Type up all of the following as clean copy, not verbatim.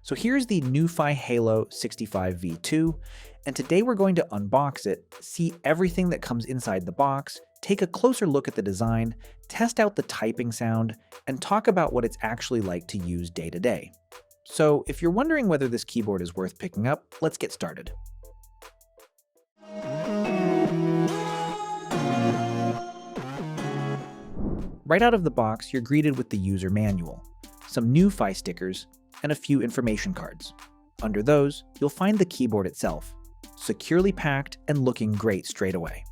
So here's the NuPhy Halo65 V2, and today we're going to unbox it, see everything that comes inside the box, take a closer look at the design, test out the typing sound, and talk about what it's actually like to use day to day. So if you're wondering whether this keyboard is worth picking up, let's get started. Right out of the box, you're greeted with the user manual, some NuPhy stickers, and a few information cards. Under those, you'll find the keyboard itself, securely packed and looking great straight away.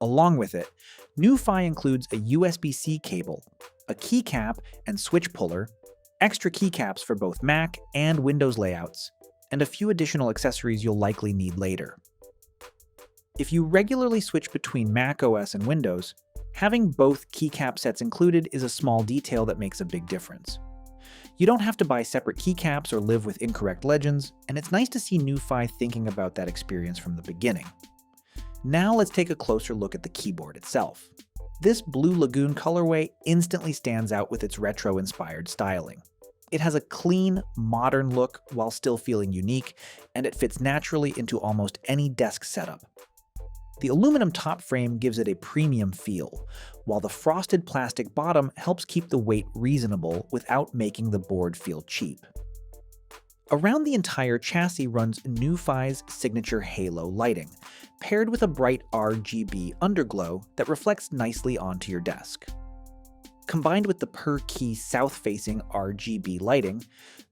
Along with it, NuPhy includes a USB-C cable, a keycap and switch puller, extra keycaps for both Mac and Windows layouts, and a few additional accessories you'll likely need later. If you regularly switch between Mac OS and Windows, having both keycap sets included is a small detail that makes a big difference. You don't have to buy separate keycaps or live with incorrect legends, and it's nice to see NuPhy thinking about that experience from the beginning. Now let's take a closer look at the keyboard itself. This Blue Lagoon colorway instantly stands out with its retro-inspired styling. It has a clean, modern look while still feeling unique, and it fits naturally into almost any desk setup. The aluminum top frame gives it a premium feel, while the frosted plastic bottom helps keep the weight reasonable without making the board feel cheap. Around the entire chassis runs NuPhy's signature halo lighting, paired with a bright RGB underglow that reflects nicely onto your desk. Combined with the per-key south-facing RGB lighting,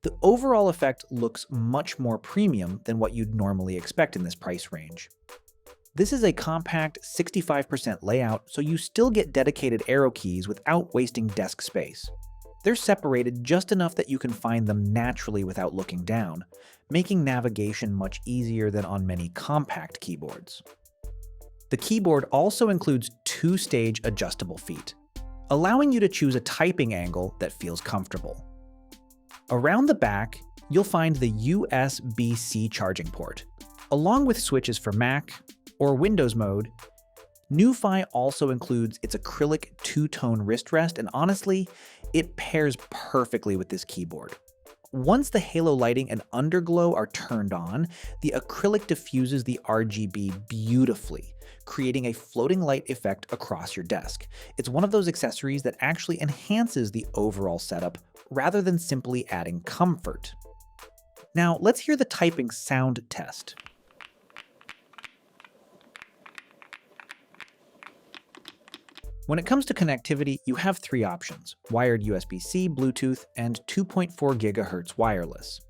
the overall effect looks much more premium than what you'd normally expect in this price range. This is a compact 65% layout, so you still get dedicated arrow keys without wasting desk space. They're separated just enough that you can find them naturally without looking down, making navigation much easier than on many compact keyboards. The keyboard also includes two-stage adjustable feet, allowing you to choose a typing angle that feels comfortable. Around the back, you'll find the USB-C charging port, along with switches for Mac or Windows mode. NuPhy also includes its acrylic two-tone wrist rest, and honestly, it pairs perfectly with this keyboard. Once the halo lighting and underglow are turned on, the acrylic diffuses the RGB beautifully, creating a floating light effect across your desk. It's one of those accessories that actually enhances the overall setup rather than simply adding comfort. Now, let's hear the typing sound test. When it comes to connectivity, you have three options: wired USB-C, Bluetooth, and 2.4 GHz wireless.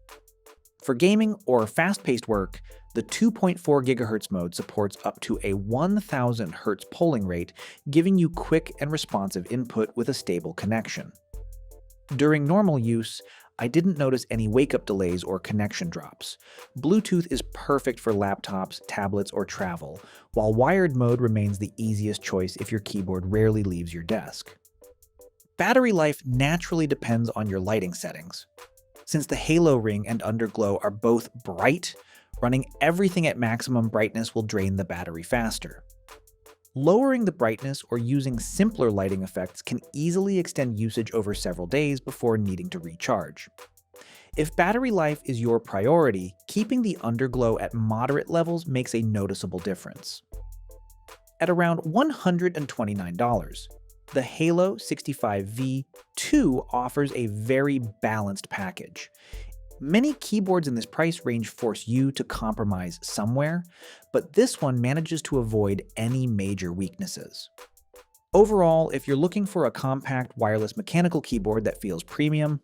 For gaming or fast-paced work, the 2.4 GHz mode supports up to a 1000 Hz polling rate, giving you quick and responsive input with a stable connection. During normal use, I didn't notice any wake-up delays or connection drops. Bluetooth is perfect for laptops, tablets, or travel, while wired mode remains the easiest choice if your keyboard rarely leaves your desk. Battery life naturally depends on your lighting settings. Since the halo ring and underglow are both bright, running everything at maximum brightness will drain the battery faster. Lowering the brightness or using simpler lighting effects can easily extend usage over several days before needing to recharge. If battery life is your priority, keeping the underglow at moderate levels makes a noticeable difference. At around $129, the Halo65 V2 offers a very balanced package. Many keyboards in this price range force you to compromise somewhere, but this one manages to avoid any major weaknesses. Overall, if you're looking for a compact wireless mechanical keyboard that feels premium,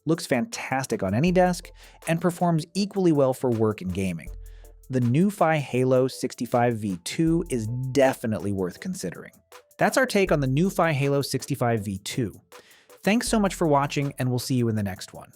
looks fantastic on any desk, and performs equally well for work and gaming, the NuPhy Halo65 V2 is definitely worth considering. That's our take on the NuPhy Halo65 V2. Thanks so much for watching, and we'll see you in the next one.